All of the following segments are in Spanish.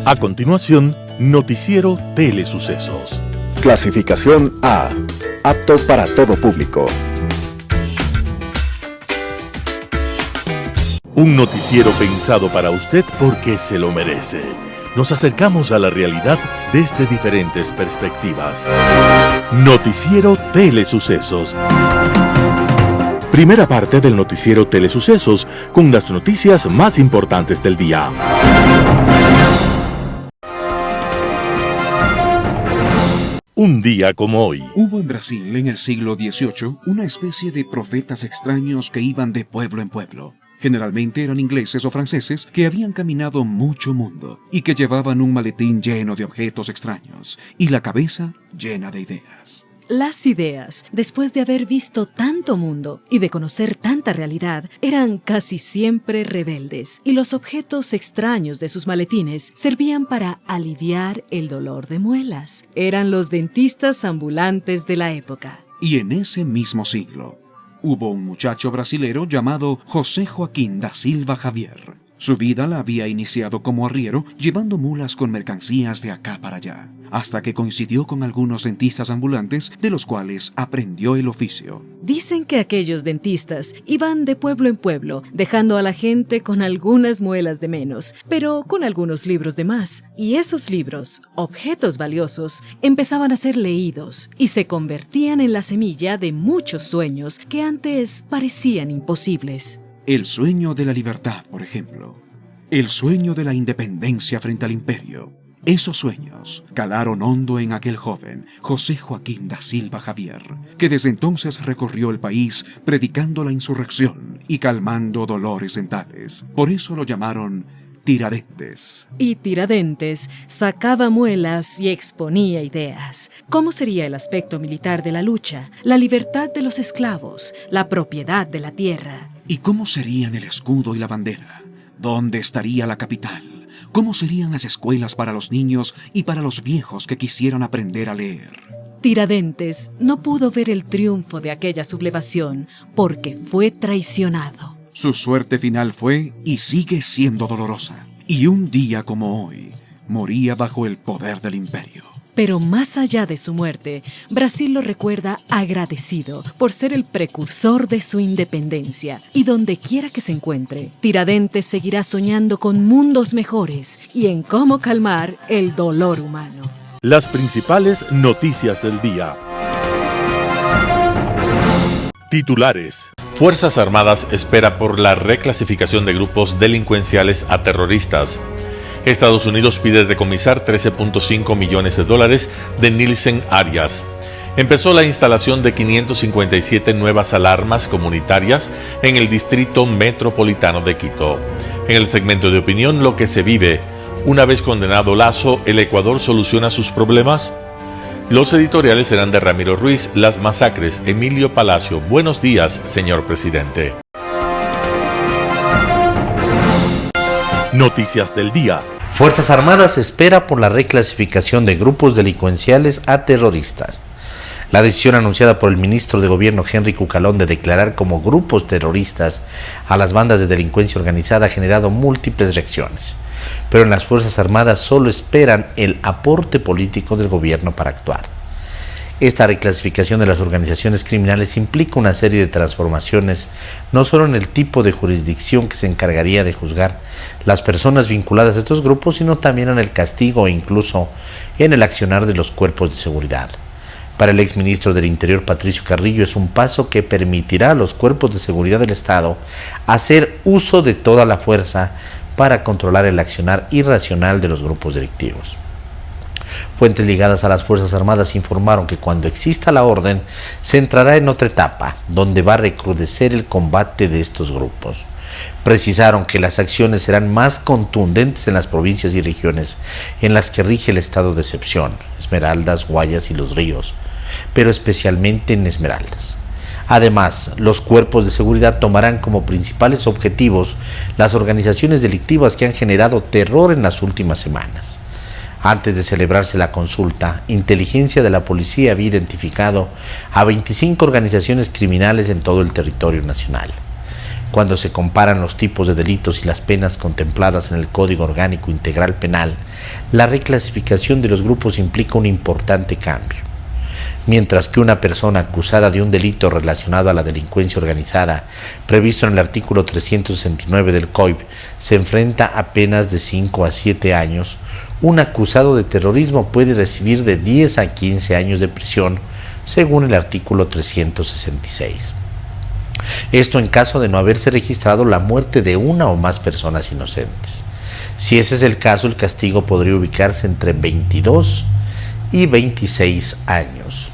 A continuación, Noticiero Telesucesos. Clasificación A. Apto para todo público. Un noticiero pensado para usted porque se lo merece. Nos acercamos a la realidad desde diferentes perspectivas. Noticiero Telesucesos. Primera parte del Noticiero Telesucesos con las noticias más importantes del día. Un día como hoy. Hubo en Brasil en el siglo XVIII una especie de profetas extraños que iban de pueblo en pueblo. Generalmente eran ingleses o franceses que habían caminado mucho mundo y que llevaban un maletín lleno de objetos extraños y la cabeza llena de ideas. Las ideas, después de haber visto tanto mundo y de conocer tanta realidad, eran casi siempre rebeldes, y los objetos extraños de sus maletines servían para aliviar el dolor de muelas. Eran los dentistas ambulantes de la época. Y en ese mismo siglo, hubo un muchacho brasilero llamado José Joaquín da Silva Xavier. Su vida la había iniciado como arriero, llevando mulas con mercancías de acá para allá, hasta que coincidió con algunos dentistas ambulantes de los cuales aprendió el oficio. Dicen que aquellos dentistas iban de pueblo en pueblo, dejando a la gente con algunas muelas de menos, pero con algunos libros de más. Y esos libros, objetos valiosos, empezaban a ser leídos y se convertían en la semilla de muchos sueños que antes parecían imposibles. El sueño de la libertad, por ejemplo. El sueño de la independencia frente al imperio. Esos sueños calaron hondo en aquel joven, José Joaquín da Silva Xavier, que desde entonces recorrió el país predicando la insurrección y calmando dolores dentales. Por eso lo llamaron Tiradentes. Y Tiradentes sacaba muelas y exponía ideas. ¿Cómo sería el aspecto militar de la lucha? La libertad de los esclavos, la propiedad de la tierra. ¿Y cómo serían el escudo y la bandera? ¿Dónde estaría la capital? ¿Cómo serían las escuelas para los niños y para los viejos que quisieran aprender a leer? Tiradentes no pudo ver el triunfo de aquella sublevación porque fue traicionado. Su suerte final fue y sigue siendo dolorosa. Y un día como hoy, moría bajo el poder del imperio. Pero más allá de su muerte, Brasil lo recuerda agradecido por ser el precursor de su independencia. Y donde quiera que se encuentre, Tiradentes seguirá soñando con mundos mejores y en cómo calmar el dolor humano. Las principales noticias del día. Titulares. Fuerzas Armadas espera por la reclasificación de grupos delincuenciales a terroristas. Estados Unidos pide decomisar $13.5 millones de Nielsen Arias. Empezó la instalación de 557 nuevas alarmas comunitarias en el Distrito Metropolitano de Quito. En el segmento de opinión, lo que se vive. Una vez condenado Lazo, ¿el Ecuador soluciona sus problemas? Los editoriales serán de Ramiro Ruiz, Las masacres, Emilio Palacio. Buenos días, señor presidente. Noticias del día. Fuerzas Armadas espera por la reclasificación de grupos delincuenciales a terroristas. La decisión anunciada por el ministro de Gobierno Henry Cucalón de declarar como grupos terroristas a las bandas de delincuencia organizada ha generado múltiples reacciones. Pero en las Fuerzas Armadas solo esperan el aporte político del gobierno para actuar. Esta reclasificación de las organizaciones criminales implica una serie de transformaciones, no solo en el tipo de jurisdicción que se encargaría de juzgar las personas vinculadas a estos grupos, sino también en el castigo e incluso en el accionar de los cuerpos de seguridad. Para el exministro del Interior, Patricio Carrillo, es un paso que permitirá a los cuerpos de seguridad del Estado hacer uso de toda la fuerza para controlar el accionar irracional de los grupos delictivos. Fuentes ligadas a las Fuerzas Armadas informaron que cuando exista la orden, se entrará en otra etapa, donde va a recrudecer el combate de estos grupos. Precisaron que las acciones serán más contundentes en las provincias y regiones en las que rige el estado de excepción, Esmeraldas, Guayas y Los Ríos, pero especialmente en Esmeraldas. Además, los cuerpos de seguridad tomarán como principales objetivos las organizaciones delictivas que han generado terror en las últimas semanas. Antes de celebrarse la consulta, inteligencia de la policía había identificado a 25 organizaciones criminales en todo el territorio nacional. Cuando se comparan los tipos de delitos y las penas contempladas en el Código Orgánico Integral Penal, la reclasificación de los grupos implica un importante cambio. Mientras que una persona acusada de un delito relacionado a la delincuencia organizada, previsto en el artículo 369 del COIP, se enfrenta a penas de 5 a 7 años, un acusado de terrorismo puede recibir de 10 a 15 años de prisión, según el artículo 366. Esto en caso de no haberse registrado la muerte de una o más personas inocentes. Si ese es el caso, el castigo podría ubicarse entre 22 y 26 años.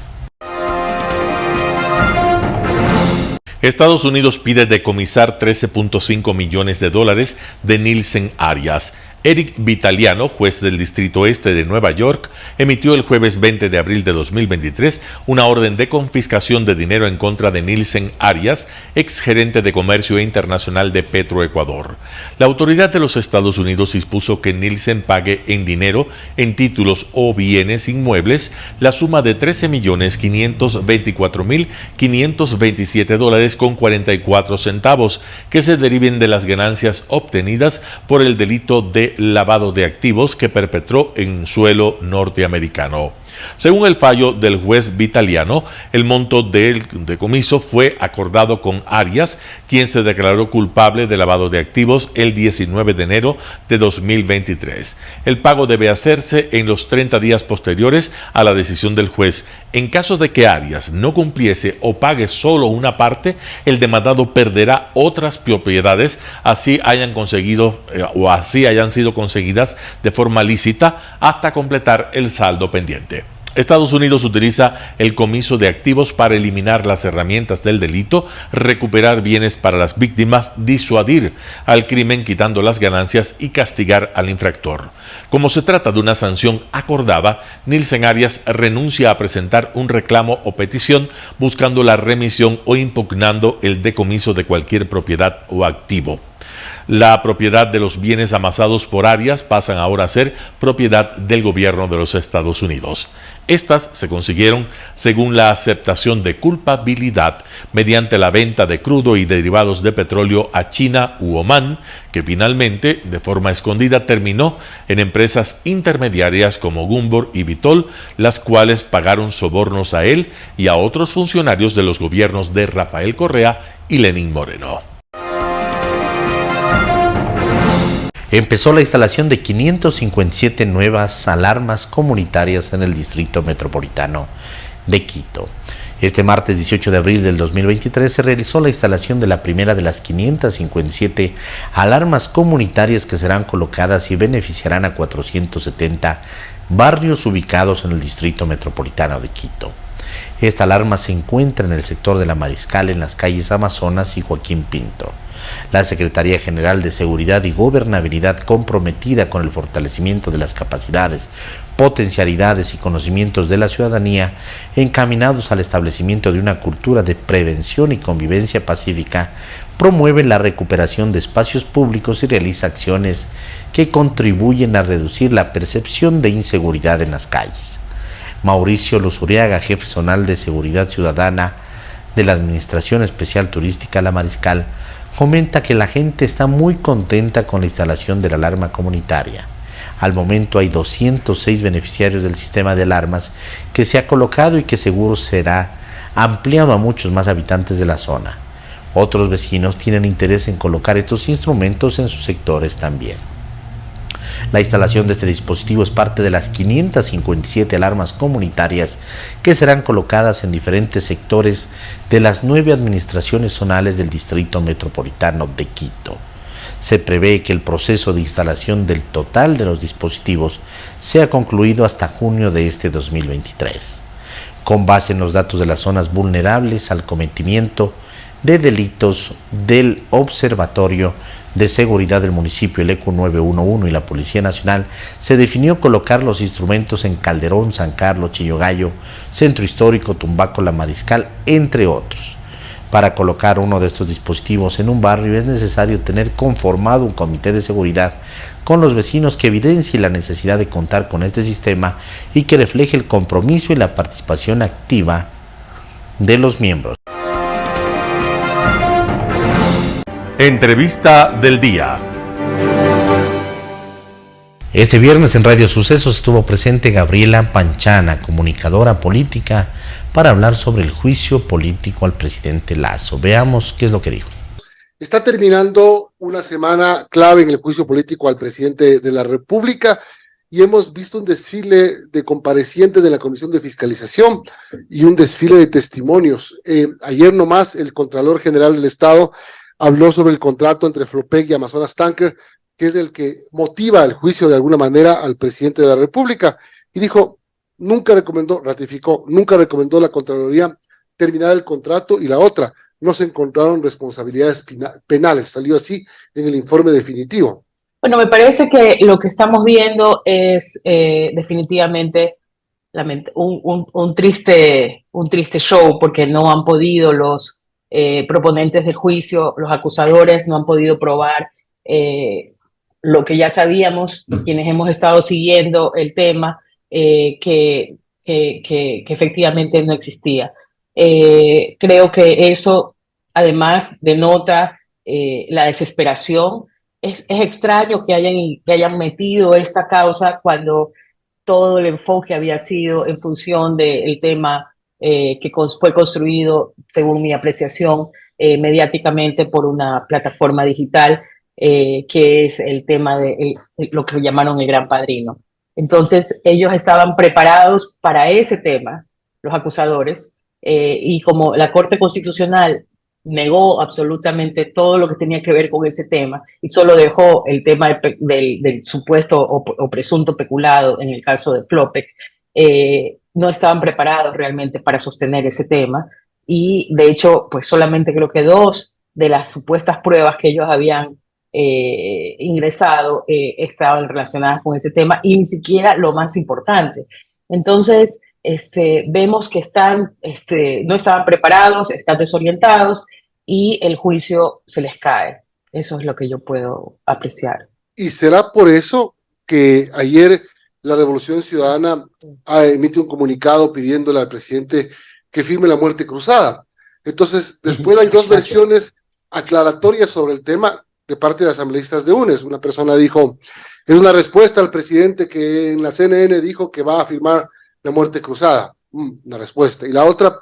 Estados Unidos pide decomisar $13.5 millones de Nielsen Arias. Eric Vitaliano, juez del Distrito Este de Nueva York, emitió el jueves 20 de abril de 2023 una orden de confiscación de dinero en contra de Nielsen Arias, exgerente de Comercio Internacional de Petroecuador. La autoridad de los Estados Unidos dispuso que Nielsen pague en dinero, en títulos o bienes inmuebles, la suma de $13.524.527.44 que se deriven de las ganancias obtenidas por el delito de lavado de activos que perpetró en suelo norteamericano. Según el fallo del juez Vitaliano, el monto del decomiso fue acordado con Arias, quien se declaró culpable de lavado de activos el 19 de enero de 2023. El pago debe hacerse en los 30 días posteriores a la decisión del juez. En caso de que Arias no cumpliese o pague solo una parte, el demandado perderá otras propiedades, así hayan sido conseguidas de forma lícita, hasta completar el saldo pendiente. Estados Unidos utiliza el comiso de activos para eliminar las herramientas del delito, recuperar bienes para las víctimas, disuadir al crimen quitando las ganancias y castigar al infractor. Como se trata de una sanción acordada, Nielsen Arias renuncia a presentar un reclamo o petición buscando la remisión o impugnando el decomiso de cualquier propiedad o activo. La propiedad de los bienes amasados por Arias pasan ahora a ser propiedad del gobierno de los Estados Unidos. Estas se consiguieron según la aceptación de culpabilidad mediante la venta de crudo y derivados de petróleo a China u Omán, que finalmente, de forma escondida, terminó en empresas intermediarias como Gumbor y Vitol, las cuales pagaron sobornos a él y a otros funcionarios de los gobiernos de Rafael Correa y Lenín Moreno. Empezó la instalación de 557 nuevas alarmas comunitarias en el Distrito Metropolitano de Quito. Este martes 18 de abril del 2023 se realizó la instalación de la primera de las 557 alarmas comunitarias que serán colocadas y beneficiarán a 470 barrios ubicados en el Distrito Metropolitano de Quito. Esta alarma se encuentra en el sector de la Mariscal, en las calles Amazonas y Joaquín Pinto. La Secretaría General de Seguridad y Gobernabilidad, comprometida con el fortalecimiento de las capacidades, potencialidades y conocimientos de la ciudadanía, encaminados al establecimiento de una cultura de prevención y convivencia pacífica, promueve la recuperación de espacios públicos y realiza acciones que contribuyen a reducir la percepción de inseguridad en las calles. Mauricio Luzuriaga, jefe zonal de Seguridad Ciudadana de la Administración Especial Turística La Mariscal, comenta que la gente está muy contenta con la instalación de la alarma comunitaria. Al momento hay 206 beneficiarios del sistema de alarmas que se ha colocado y que seguro será ampliado a muchos más habitantes de la zona. Otros vecinos tienen interés en colocar estos instrumentos en sus sectores también. La instalación de este dispositivo es parte de las 557 alarmas comunitarias que serán colocadas en diferentes sectores de las 9 administraciones zonales del Distrito Metropolitano de Quito. Se prevé que el proceso de instalación del total de los dispositivos sea concluido hasta junio de este 2023. Con base en los datos de las zonas vulnerables al cometimiento de delitos del Observatorio de Seguridad del municipio, el ECU 911 y la Policía Nacional, se definió colocar los instrumentos en Calderón, San Carlos, Chillogallo, Centro Histórico, Tumbaco, La Mariscal, entre otros. Para colocar uno de estos dispositivos en un barrio es necesario tener conformado un comité de seguridad con los vecinos que evidencie la necesidad de contar con este sistema y que refleje el compromiso y la participación activa de los miembros. Entrevista del día. Este viernes en Radio Sucesos estuvo presente Gabriela Panchana, comunicadora política, para hablar sobre el juicio político al presidente Lasso. Veamos qué es lo que dijo. Está terminando una semana clave en el juicio político al presidente de la República y hemos visto un desfile de comparecientes de la Comisión de Fiscalización y un desfile de testimonios. Ayer nomás el Contralor General del Estado habló sobre el contrato entre Flopec y Amazonas Tanker, que es el que motiva el juicio de alguna manera al presidente de la República, y dijo, nunca recomendó la Contraloría terminar el contrato, y la otra, no se encontraron responsabilidades penales, salió así en el informe definitivo. Bueno, me parece que lo que estamos viendo es definitivamente un triste show, porque no han podido los proponentes del juicio, los acusadores, no han podido probar lo que ya sabíamos, quienes hemos estado siguiendo el tema, que efectivamente no existía. Creo que eso además denota la desesperación. Es extraño que hayan metido esta causa cuando todo el enfoque había sido en función del tema que fue construido, según mi apreciación, mediáticamente por una plataforma digital, que es el tema de lo que llamaron el Gran Padrino. Entonces ellos estaban preparados para ese tema, los acusadores, y como la Corte Constitucional negó absolutamente todo lo que tenía que ver con ese tema y solo dejó el tema del supuesto o presunto peculado en el caso de Flopec, no estaban preparados realmente para sostener ese tema, y de hecho pues solamente creo que 2 de las supuestas pruebas que ellos habían ingresado estaban relacionadas con ese tema, y ni siquiera lo más importante. Entonces vemos que no estaban preparados, están desorientados, y el juicio se les cae. Eso es lo que yo puedo apreciar. ¿Y será por eso que ayer la Revolución Ciudadana emite un comunicado pidiéndole al presidente que firme la muerte cruzada? Entonces, después hay 2 versiones aclaratorias sobre el tema de parte de asambleístas de UNES. Una persona dijo, es una respuesta al presidente que en la CNN dijo que va a firmar la muerte cruzada. Una respuesta. Y la otra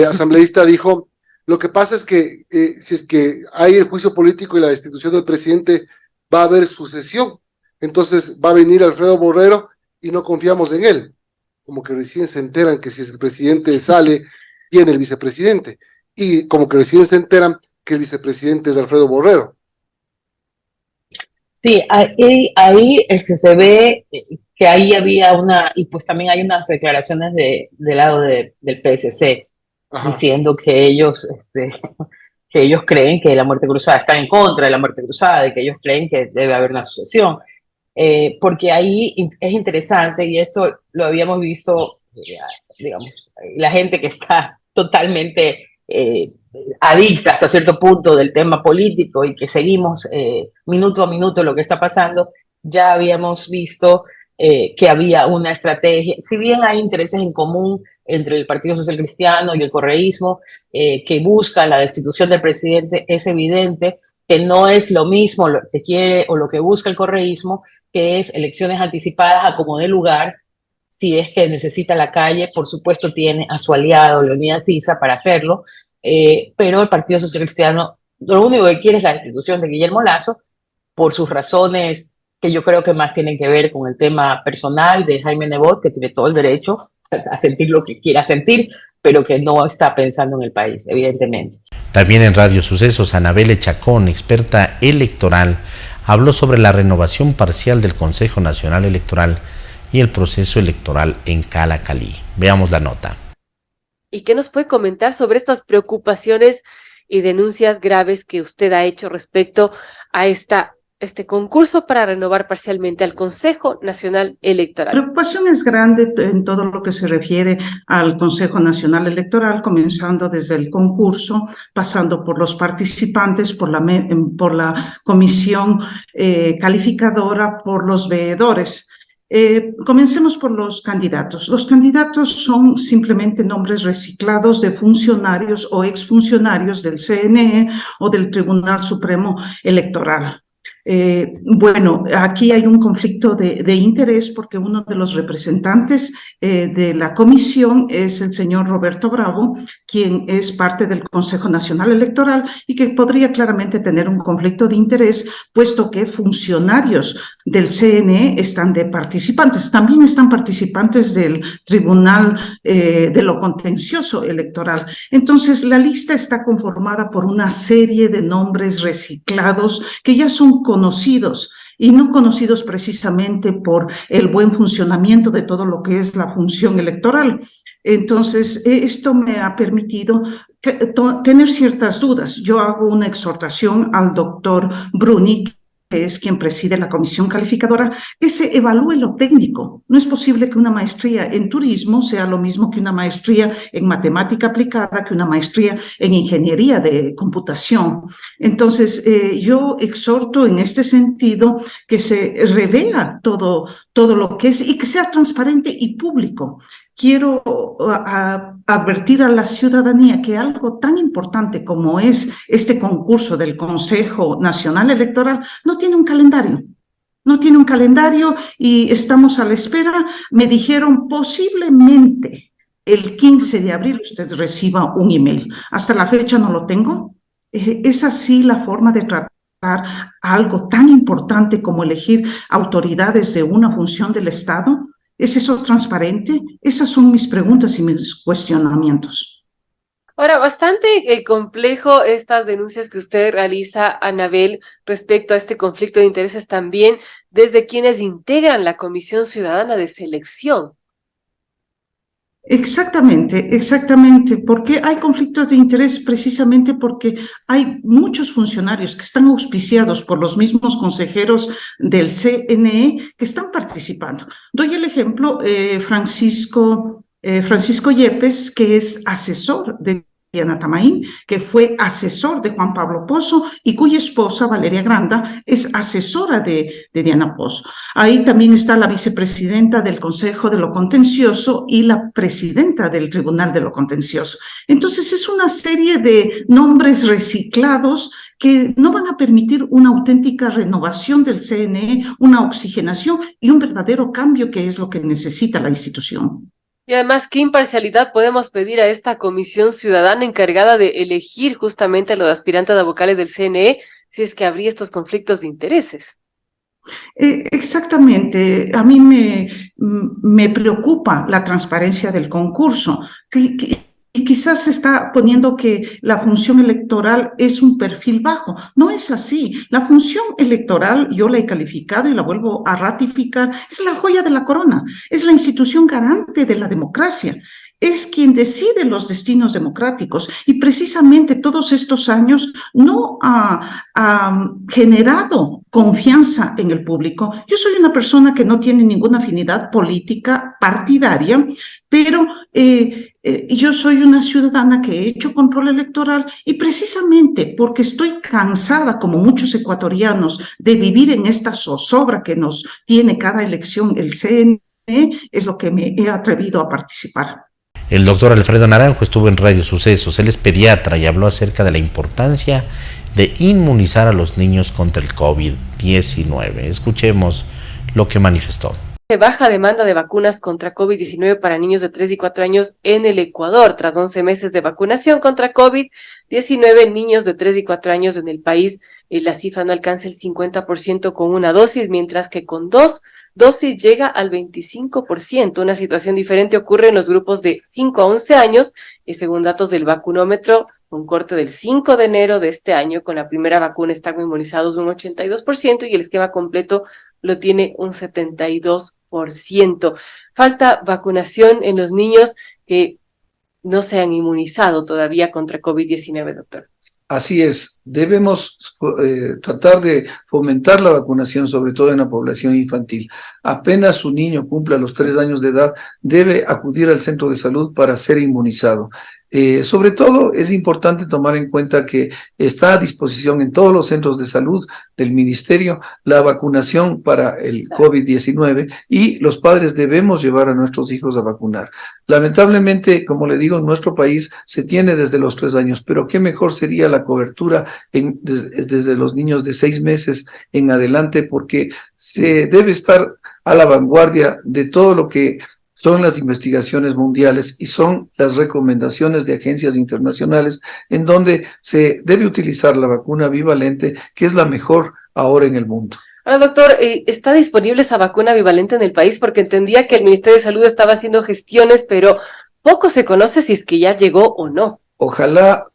asambleísta dijo, lo que pasa es que si es que hay el juicio político y la destitución del presidente, va a haber sucesión. Entonces va a venir Alfredo Borrero y no confiamos en él. Como que recién se enteran que si el presidente sale, viene el vicepresidente. Y como que recién se enteran que el vicepresidente es Alfredo Borrero. Sí, ahí se ve que ahí había y pues también hay unas declaraciones del lado del PSC, ajá, diciendo que ellos creen que la muerte cruzada, están en contra de la muerte cruzada, y que ellos creen que debe haber una sucesión. Porque ahí es interesante, y esto lo habíamos visto, digamos, la gente que está totalmente adicta hasta cierto punto del tema político y que seguimos minuto a minuto lo que está pasando, ya habíamos visto que había una estrategia, si bien hay intereses en común entre el Partido Social Cristiano y el correísmo, que busca la destitución del presidente, es evidente que no es lo mismo lo que quiere o lo que busca el correísmo, que es elecciones anticipadas a como dé lugar. Si es que necesita la calle, por supuesto tiene a su aliado Leonidas Issa para hacerlo, pero el Partido Social Cristiano lo único que quiere es la destitución de Guillermo Lasso, por sus razones que yo creo que más tienen que ver con el tema personal de Jaime Nebot, que tiene todo el derecho a sentir lo que quiera sentir, pero que no está pensando en el país, evidentemente. También en Radio Sucesos, Anabel Chacón, experta electoral, habló sobre la renovación parcial del Consejo Nacional Electoral y el proceso electoral en Calacalí. Veamos la nota. ¿Y qué nos puede comentar sobre estas preocupaciones y denuncias graves que usted ha hecho respecto a este concurso para renovar parcialmente al Consejo Nacional Electoral? La preocupación es grande en todo lo que se refiere al Consejo Nacional Electoral, comenzando desde el concurso, pasando por los participantes, por la comisión calificadora, por los veedores. Comencemos por los candidatos. Los candidatos son simplemente nombres reciclados de funcionarios o exfuncionarios del CNE o del Tribunal Supremo Electoral. Bueno, aquí hay un conflicto de interés porque uno de los representantes de la comisión es el señor Roberto Bravo, quien es parte del Consejo Nacional Electoral y que podría claramente tener un conflicto de interés, puesto que funcionarios del CNE están de participantes. También están participantes del Tribunal de lo Contencioso Electoral. Entonces, la lista está conformada por una serie de nombres reciclados que ya son conocidos y no conocidos precisamente por el buen funcionamiento de todo lo que es la función electoral. Entonces, esto me ha permitido tener ciertas dudas. Yo hago una exhortación al doctor Bruni, que es quien preside la comisión calificadora, que se evalúe lo técnico. No es posible que una maestría en turismo sea lo mismo que una maestría en matemática aplicada, que una maestría en ingeniería de computación. Entonces, yo exhorto en este sentido que se revela todo lo que es y que sea transparente y público. Quiero advertir a la ciudadanía que algo tan importante como es este concurso del Consejo Nacional Electoral no tiene un calendario. No tiene un calendario y estamos a la espera. Me dijeron posiblemente el 15 de abril usted reciba un email. Hasta la fecha no lo tengo. ¿Es así la forma de tratar algo tan importante como elegir autoridades de una función del Estado? ¿Es eso transparente? Esas son mis preguntas y mis cuestionamientos. Ahora, bastante complejo estas denuncias que usted realiza, Anabel, respecto a este conflicto de intereses también desde quienes integran la Comisión Ciudadana de Selección. Exactamente. ¿Por qué hay conflictos de interés? Precisamente porque hay muchos funcionarios que están auspiciados por los mismos consejeros del CNE que están participando. Doy el ejemplo, Francisco Yepes, que es asesor de Diana Tamaín, que fue asesor de Juan Pablo Pozo y cuya esposa, Valeria Granda, es asesora de Diana Pozo. Ahí también está la vicepresidenta del Consejo de lo Contencioso y la presidenta del Tribunal de lo Contencioso. Entonces, es una serie de nombres reciclados que no van a permitir una auténtica renovación del CNE, una oxigenación y un verdadero cambio que es lo que necesita la institución. Y además, ¿qué imparcialidad podemos pedir a esta comisión ciudadana encargada de elegir justamente a los aspirantes a vocales del CNE si es que habría estos conflictos de intereses? Exactamente. A mí me preocupa la transparencia del concurso. Y quizás se está poniendo que la función electoral es un perfil bajo. No es así. La función electoral, yo la he calificado y la vuelvo a ratificar, es la joya de la corona, es la institución garante de la democracia. Es quien decide los destinos democráticos y precisamente todos estos años no ha generado confianza en el público. Yo soy una persona que no tiene ninguna afinidad política partidaria, pero yo soy una ciudadana que he hecho control electoral y precisamente porque estoy cansada, como muchos ecuatorianos, de vivir en esta zozobra que nos tiene cada elección el CNE, es lo que me he atrevido a participar. El doctor Alfredo Naranjo estuvo en Radio Sucesos. Él es pediatra y habló acerca de la importancia de inmunizar a los niños contra el COVID-19. Escuchemos lo que manifestó. Baja demanda de vacunas contra COVID-19 para niños de 3 y 4 años en el Ecuador. Tras 11 meses de vacunación contra COVID-19, niños de 3 y 4 años en el país, la cifra no alcanza el 50% con una dosis, mientras que con 2 dosis llega al 25%. Una situación diferente ocurre en los grupos de 5 a 11 años, y según datos del vacunómetro, un corte del 5 de enero de este año, con la primera vacuna están inmunizados un 82% y el esquema completo lo tiene un 72%. Falta vacunación en los niños que no se han inmunizado todavía contra COVID-19, doctor. Así es, debemos tratar de fomentar la vacunación, sobre todo en la población infantil. Apenas un niño cumpla los 3 años de edad, debe acudir al centro de salud para ser inmunizado. Sobre todo es importante tomar en cuenta que está a disposición en todos los centros de salud del ministerio la vacunación para el COVID-19 y los padres debemos llevar a nuestros hijos a vacunar. Lamentablemente, como le digo, en nuestro país se tiene desde los 3 años, pero qué mejor sería la cobertura desde los niños de 6 meses en adelante, porque se debe estar a la vanguardia de todo lo que son las investigaciones mundiales y son las recomendaciones de agencias internacionales en donde se debe utilizar la vacuna bivalente, que es la mejor ahora en el mundo. Ahora, doctor, ¿está disponible esa vacuna bivalente en el país? Porque entendía que el Ministerio de Salud estaba haciendo gestiones, pero poco se conoce si es que ya llegó o no. Ojalá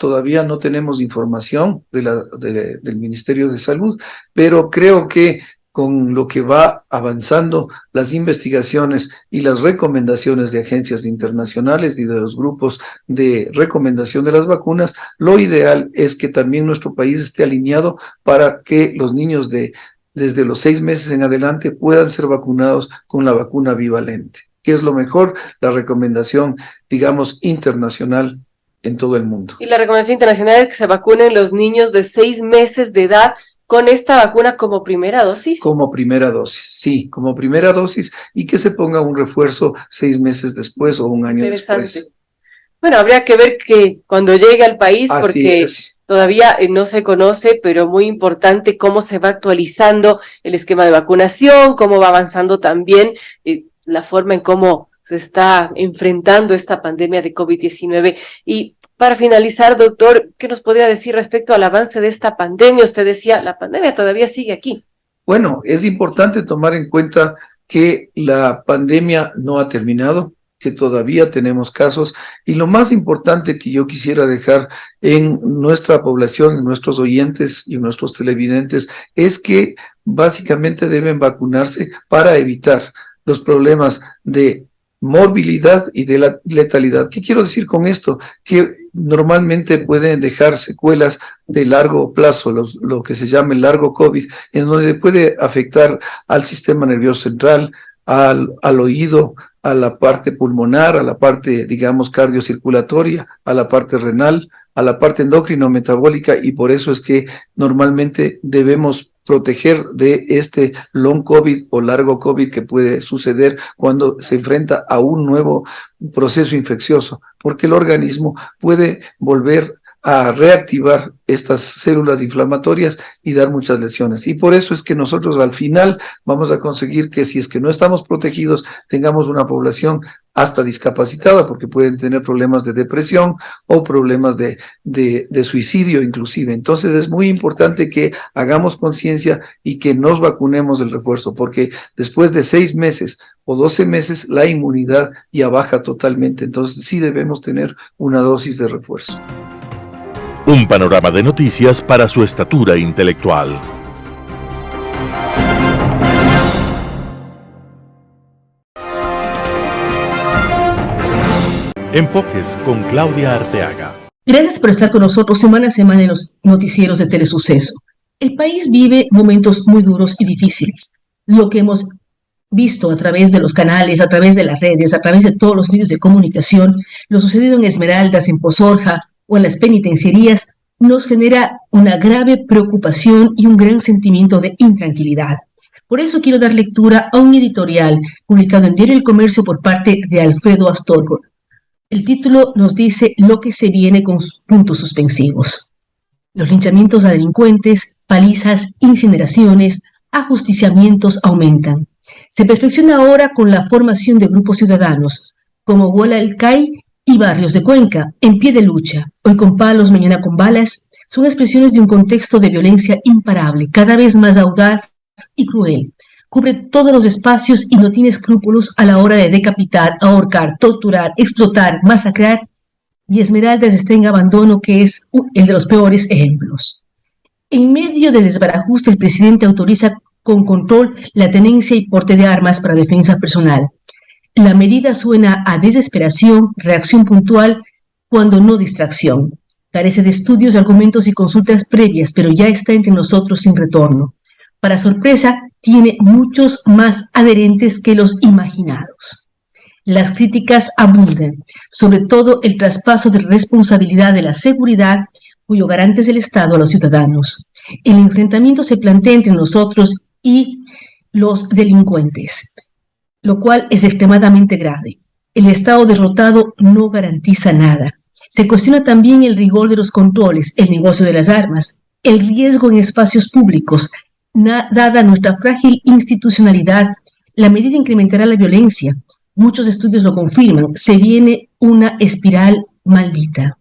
todavía no tenemos información del Ministerio de Salud, pero creo que con lo que va avanzando las investigaciones y las recomendaciones de agencias internacionales y de los grupos de recomendación de las vacunas, lo ideal es que también nuestro país esté alineado para que los niños desde los 6 meses en adelante puedan ser vacunados con la vacuna bivalente, que es lo mejor, la recomendación, digamos, internacional en todo el mundo. Y la recomendación internacional es que se vacunen los niños de 6 meses de edad con esta vacuna como primera dosis. Como primera dosis, sí, como primera dosis, y que se ponga un refuerzo 6 meses después o un año después. Bueno, habría que ver que cuando llegue al país, porque todavía no se conoce, pero muy importante cómo se va actualizando el esquema de vacunación, cómo va avanzando también la forma en cómo se está enfrentando esta pandemia de COVID-19. Y para finalizar, doctor, ¿qué nos podría decir respecto al avance de esta pandemia? Usted decía, la pandemia todavía sigue aquí. Bueno, es importante tomar en cuenta que la pandemia no ha terminado, que todavía tenemos casos, y lo más importante que yo quisiera dejar en nuestra población, en nuestros oyentes y en nuestros televidentes, es que básicamente deben vacunarse para evitar los problemas de morbilidad y de la letalidad. ¿Qué quiero decir con esto? Que normalmente pueden dejar secuelas de largo plazo, lo que se llama el largo COVID, en donde puede afectar al sistema nervioso central, al oído, a la parte pulmonar, a la parte, digamos, cardiocirculatoria, a la parte renal, a la parte endocrino-metabólica, y por eso es que normalmente debemos proteger de este long COVID o largo COVID que puede suceder cuando se enfrenta a un nuevo proceso infeccioso, porque el organismo puede volver a reactivar estas células inflamatorias y dar muchas lesiones. Y por eso es que nosotros al final vamos a conseguir que si es que no estamos protegidos, tengamos una población hasta discapacitada, porque pueden tener problemas de depresión o problemas de suicidio inclusive. Entonces es muy importante que hagamos conciencia y que nos vacunemos del refuerzo, porque después de 6 meses o 12 meses la inmunidad ya baja totalmente. Entonces sí debemos tener una dosis de refuerzo. Un panorama de noticias para su estatura intelectual. Enfoques con Claudia Arteaga. Gracias por estar con nosotros semana a semana en los noticieros de Telesuceso. El país vive momentos muy duros y difíciles. Lo que hemos visto a través de los canales, a través de las redes, a través de todos los medios de comunicación, lo sucedido en Esmeraldas, en Pozorja o en las penitenciarías, nos genera una grave preocupación y un gran sentimiento de intranquilidad. Por eso quiero dar lectura a un editorial publicado en Diario El Comercio por parte de Alfredo Astorgo. El título nos dice lo que se viene con puntos suspensivos. Los linchamientos a delincuentes, palizas, incineraciones, ajusticiamientos aumentan. Se perfecciona ahora con la formación de grupos ciudadanos, como Guala El Cay y barrios de Cuenca, en pie de lucha, hoy con palos, mañana con balas, son expresiones de un contexto de violencia imparable, cada vez más audaz y cruel. Cubre todos los espacios y no tiene escrúpulos a la hora de decapitar, ahorcar, torturar, explotar, masacrar, y Esmeraldas está en abandono, que es el de los peores ejemplos. En medio del desbarajuste, el presidente autoriza con control la tenencia y porte de armas para defensa personal. La medida suena a desesperación, reacción puntual, cuando no distracción. Carece de estudios, argumentos y consultas previas, pero ya está entre nosotros sin retorno. Para sorpresa, tiene muchos más adherentes que los imaginados. Las críticas abundan, sobre todo el traspaso de responsabilidad de la seguridad, cuyo garante es el Estado, a los ciudadanos. El enfrentamiento se plantea entre nosotros y los delincuentes, lo cual es extremadamente grave. El Estado derrotado no garantiza nada. Se cuestiona también el rigor de los controles, el negocio de las armas, el riesgo en espacios públicos. Dada nuestra frágil institucionalidad, la medida incrementará la violencia. Muchos estudios lo confirman. Se viene una espiral maldita.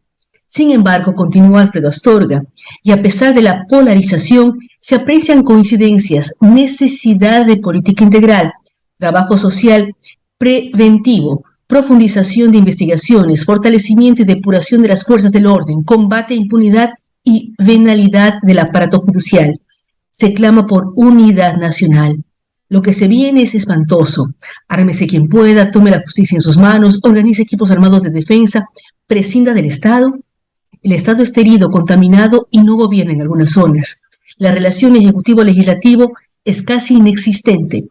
Sin embargo, continúa Alfredo Astorga, y a pesar de la polarización, se aprecian coincidencias, necesidad de política integral, trabajo social preventivo, profundización de investigaciones, fortalecimiento y depuración de las fuerzas del orden, combate a impunidad y venalidad del aparato judicial. Se clama por unidad nacional. Lo que se viene es espantoso. Ármese quien pueda, tome la justicia en sus manos, organice equipos armados de defensa, prescinda del Estado. El Estado está herido, contaminado y no gobierna en algunas zonas. La relación ejecutivo-legislativo es casi inexistente.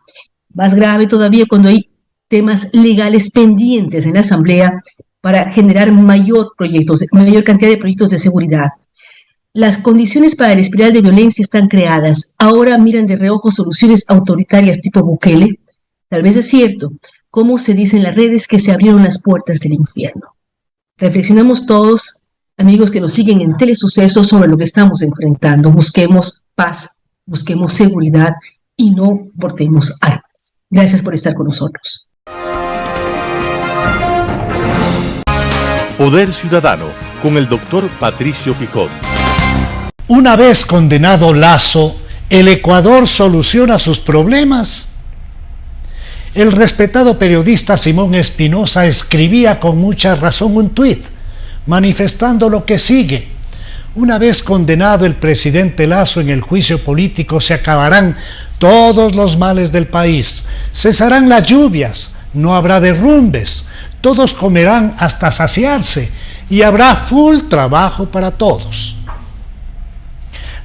Más grave todavía cuando hay temas legales pendientes en la Asamblea para generar mayor cantidad de proyectos de seguridad. Las condiciones para la espiral de violencia están creadas. Ahora miran de reojo soluciones autoritarias tipo Bukele. Tal vez es cierto, como se dice en las redes, que se abrieron las puertas del infierno. Reflexionamos todos, amigos que nos siguen en Telesucesos, sobre lo que estamos enfrentando. Busquemos paz, busquemos seguridad y no portemos armas. Gracias por estar con nosotros. Poder Ciudadano, con el doctor Patricio Quijón. Una vez condenado Lasso, ¿el Ecuador soluciona sus problemas? El respetado periodista Simón Espinosa escribía con mucha razón un tuit, manifestando lo que sigue. Una vez condenado el presidente Lasso en el juicio político, se acabarán todos los males del país, cesarán las lluvias, no habrá derrumbes, todos comerán hasta saciarse y habrá full trabajo para todos.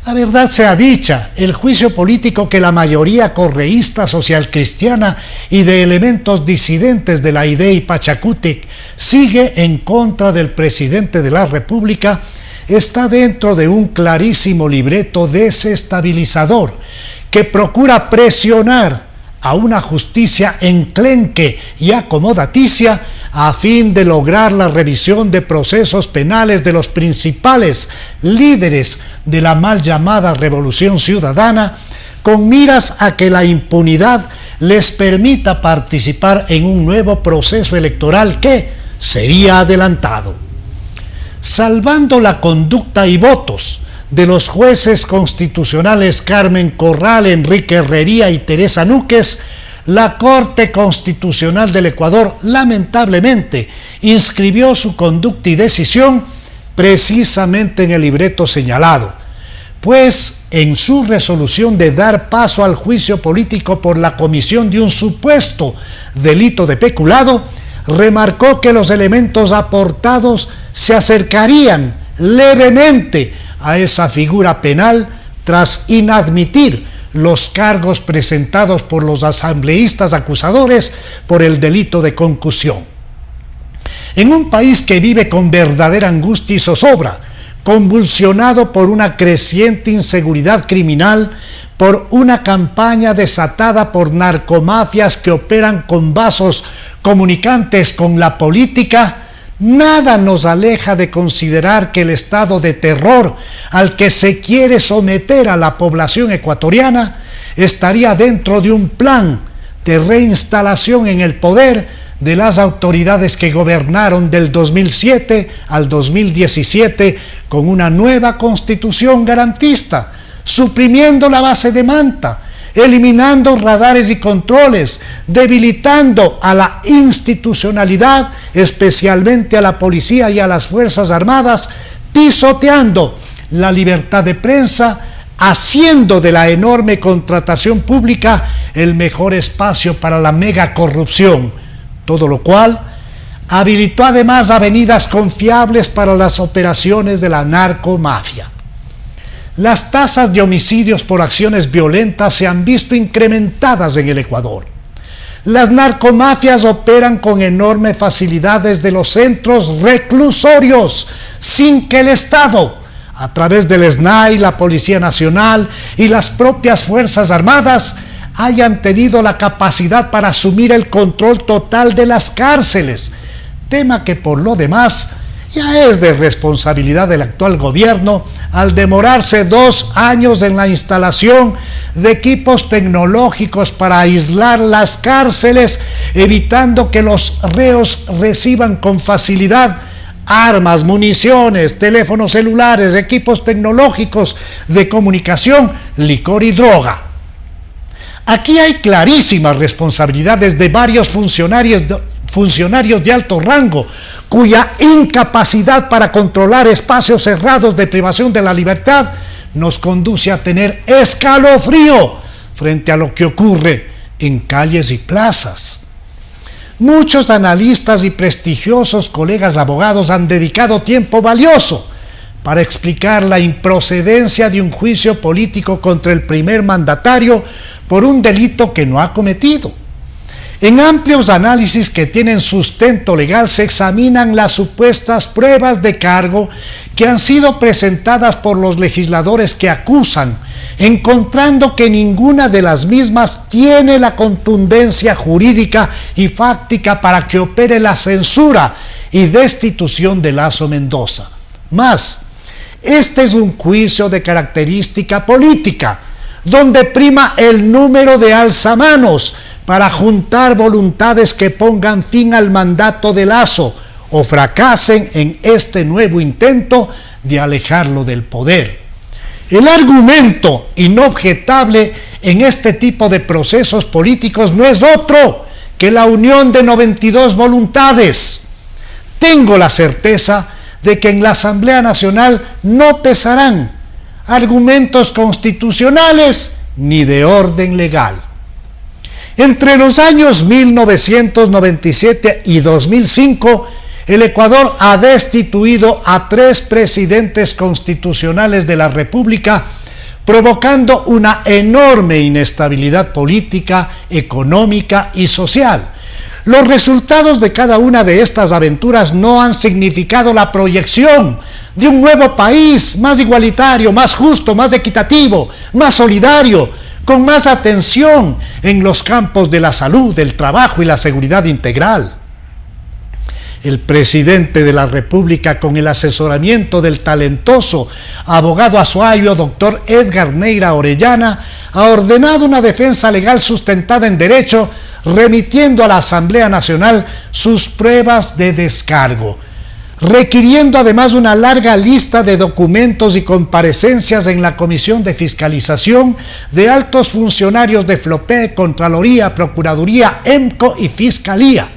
La verdad sea dicha, el juicio político que la mayoría correísta socialcristiana y de elementos disidentes de la IDEA y Pachacutic sigue en contra del presidente de la República está dentro de un clarísimo libreto desestabilizador que procura presionar a una justicia enclenque y acomodaticia a fin de lograr la revisión de procesos penales de los principales líderes de la mal llamada Revolución Ciudadana, con miras a que la impunidad les permita participar en un nuevo proceso electoral que sería adelantado. Salvando la conducta y votos de los jueces constitucionales Carmen Corral, Enrique Herrería y Teresa Núquez, la Corte Constitucional del Ecuador lamentablemente inscribió su conducta y decisión precisamente en el libreto señalado, pues en su resolución de dar paso al juicio político por la comisión de un supuesto delito de peculado, remarcó que los elementos aportados se acercarían levemente a esa figura penal tras inadmitir los cargos presentados por los asambleístas acusadores por el delito de concusión. En un país que vive con verdadera angustia y zozobra, convulsionado por una creciente inseguridad criminal, por una campaña desatada por narcomafias que operan con vasos comunicantes con la política, nada nos aleja de considerar que el estado de terror al que se quiere someter a la población ecuatoriana estaría dentro de un plan de reinstalación en el poder de las autoridades que gobernaron del 2007 al 2017 con una nueva constitución garantista, suprimiendo la base de Manta, eliminando radares y controles, debilitando a la institucionalidad, especialmente a la policía y a las Fuerzas Armadas, pisoteando la libertad de prensa, haciendo de la enorme contratación pública el mejor espacio para la mega corrupción, todo lo cual habilitó además avenidas confiables para las operaciones de la narcomafia. Las tasas de homicidios por acciones violentas se han visto incrementadas en el Ecuador. Las narcomafias operan con enorme facilidad desde los centros reclusorios, sin que el Estado, a través del SNAI, la Policía Nacional y las propias Fuerzas Armadas, hayan tenido la capacidad para asumir el control total de las cárceles, tema que por lo demás ya es de responsabilidad del actual gobierno al demorarse 2 años en la instalación de equipos tecnológicos para aislar las cárceles, evitando que los reos reciban con facilidad armas, municiones, teléfonos celulares, equipos tecnológicos de comunicación, licor y droga. Aquí hay clarísimas responsabilidades de varios funcionarios de alto rango, cuya incapacidad para controlar espacios cerrados de privación de la libertad nos conduce a tener escalofrío frente a lo que ocurre en calles y plazas. Muchos analistas y prestigiosos colegas abogados han dedicado tiempo valioso para explicar la improcedencia de un juicio político contra el primer mandatario por un delito que no ha cometido. En amplios análisis que tienen sustento legal se examinan las supuestas pruebas de cargo que han sido presentadas por los legisladores que acusan, encontrando que ninguna de las mismas tiene la contundencia jurídica y fáctica para que opere la censura y destitución de Lazo Mendoza. Más, este es un juicio de característica política, donde prima el número de alzamanos para juntar voluntades que pongan fin al mandato de Lazo o fracasen en este nuevo intento de alejarlo del poder. El argumento inobjetable en este tipo de procesos políticos no es otro que la unión de 92 voluntades. Tengo la certeza de que en la Asamblea Nacional no pesarán argumentos constitucionales ni de orden legal. Entre los años 1997 y 2005, el Ecuador ha destituido a 3 presidentes constitucionales de la República, provocando una enorme inestabilidad política, económica y social. Los resultados de cada una de estas aventuras no han significado la proyección de un nuevo país más igualitario, más justo, más equitativo, más solidario, con más atención en los campos de la salud, del trabajo y la seguridad integral. El presidente de la República, con el asesoramiento del talentoso abogado azuayo doctor Edgar Neira Orellana, ha ordenado una defensa legal sustentada en derecho, remitiendo a la Asamblea Nacional sus pruebas de descargo, requiriendo además una larga lista de documentos y comparecencias en la Comisión de Fiscalización de altos funcionarios de FLOPE, Contraloría, Procuraduría, EMCO y Fiscalía.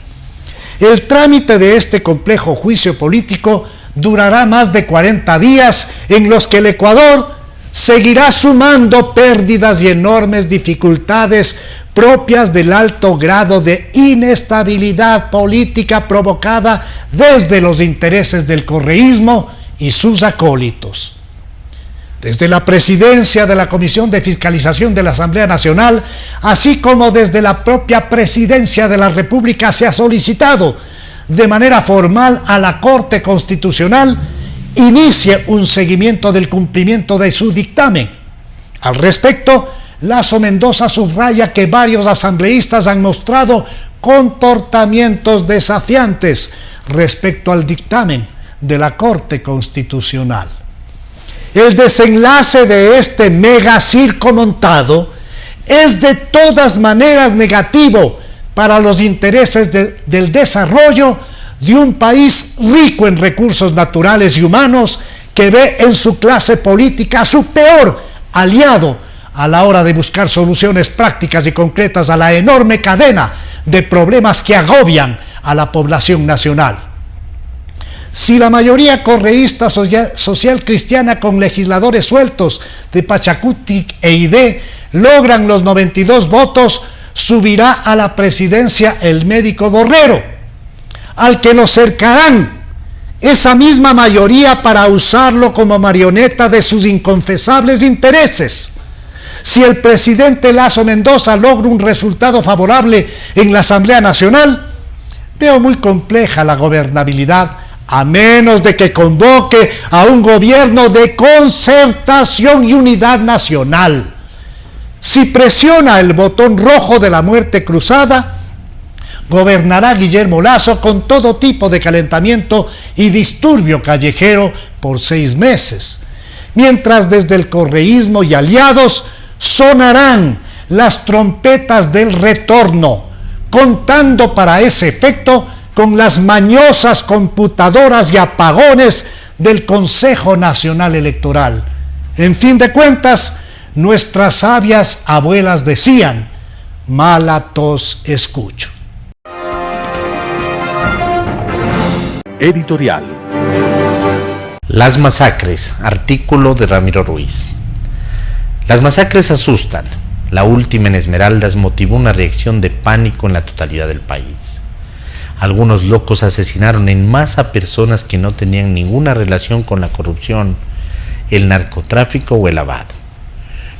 El trámite de este complejo juicio político durará más de 40 días, en los que el Ecuador seguirá sumando pérdidas y enormes dificultades propias del alto grado de inestabilidad política provocada desde los intereses del correísmo y sus acólitos. Desde la presidencia de la Comisión de Fiscalización de la Asamblea Nacional, así como desde la propia presidencia de la República, se ha solicitado de manera formal a la Corte Constitucional inicie un seguimiento del cumplimiento de su dictamen. Al respecto, Lazo Mendoza subraya que varios asambleístas han mostrado comportamientos desafiantes respecto al dictamen de la Corte Constitucional. El desenlace de este mega circo montado es de todas maneras negativo para los intereses del desarrollo de un país rico en recursos naturales y humanos, que ve en su clase política su peor aliado a la hora de buscar soluciones prácticas y concretas a la enorme cadena de problemas que agobian a la población nacional. Si la mayoría correísta social cristiana, con legisladores sueltos de Pachacuti e ID, logran los 92 votos, subirá a la presidencia el médico Borrero, al que lo cercarán esa misma mayoría para usarlo como marioneta de sus inconfesables intereses. si el presidente Lasso Mendoza logra un resultado favorable en la Asamblea Nacional, veo muy compleja la gobernabilidad, a menos de que convoque a un gobierno de concertación y unidad nacional. Si presiona el botón rojo de la muerte cruzada, gobernará Guillermo Lasso con todo tipo de calentamiento y disturbio callejero por 6 meses, mientras desde el correísmo y aliados sonarán las trompetas del retorno, contando para ese efecto con las mañosas computadoras y apagones del Consejo Nacional Electoral. En fin de cuentas, nuestras sabias abuelas decían: mala tos escucho. Editorial. Las masacres, artículo de Ramiro Ruiz. Las masacres asustan. La última en Esmeraldas motivó una reacción de pánico en la totalidad del país. Algunos locos asesinaron en masa a personas que no tenían ninguna relación con la corrupción, el narcotráfico o el lavado.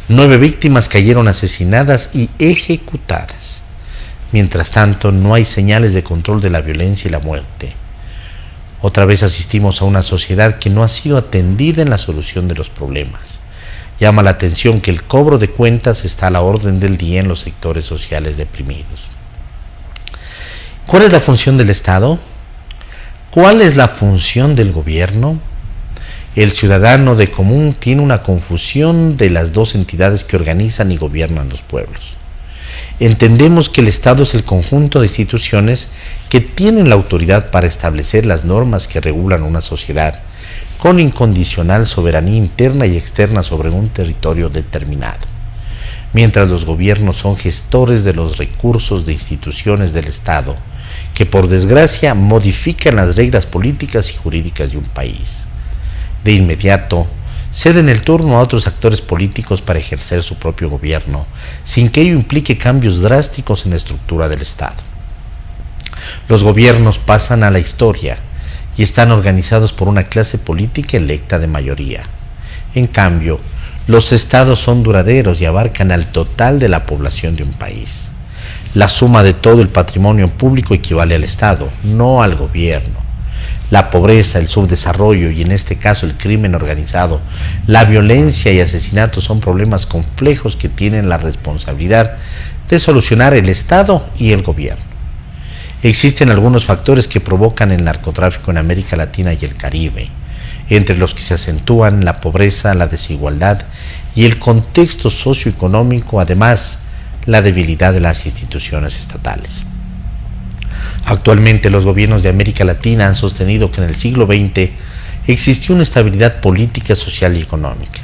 9 víctimas cayeron asesinadas y ejecutadas. Mientras tanto, no hay señales de control de la violencia y la muerte. Otra vez asistimos a una sociedad que no ha sido atendida en la solución de los problemas. Llama la atención que el cobro de cuentas está a la orden del día en los sectores sociales deprimidos. ¿Cuál es la función del Estado? ¿Cuál es la función del gobierno? El ciudadano de común tiene una confusión de las dos entidades que organizan y gobiernan los pueblos. Entendemos que el Estado es el conjunto de instituciones que tienen la autoridad para establecer las normas que regulan una sociedad, con incondicional soberanía interna y externa sobre un territorio determinado. Mientras los gobiernos son gestores de los recursos de instituciones del Estado, que por desgracia modifican las reglas políticas y jurídicas de un país. De inmediato, ceden el turno a otros actores políticos para ejercer su propio gobierno, sin que ello implique cambios drásticos en la estructura del Estado. Los gobiernos pasan a la historia y están organizados por una clase política electa de mayoría. En cambio, los estados son duraderos y abarcan al total de la población de un país. La suma de todo el patrimonio público equivale al Estado, no al gobierno. La pobreza, el subdesarrollo y en este caso el crimen organizado, la violencia y asesinatos son problemas complejos que tienen la responsabilidad de solucionar el Estado y el gobierno. Existen algunos factores que provocan el narcotráfico en América Latina y el Caribe, entre los que se acentúan la pobreza, la desigualdad y el contexto socioeconómico, además la debilidad de las instituciones estatales. Actualmente los gobiernos de América Latina han sostenido que en el siglo XX existió una estabilidad política, social y económica.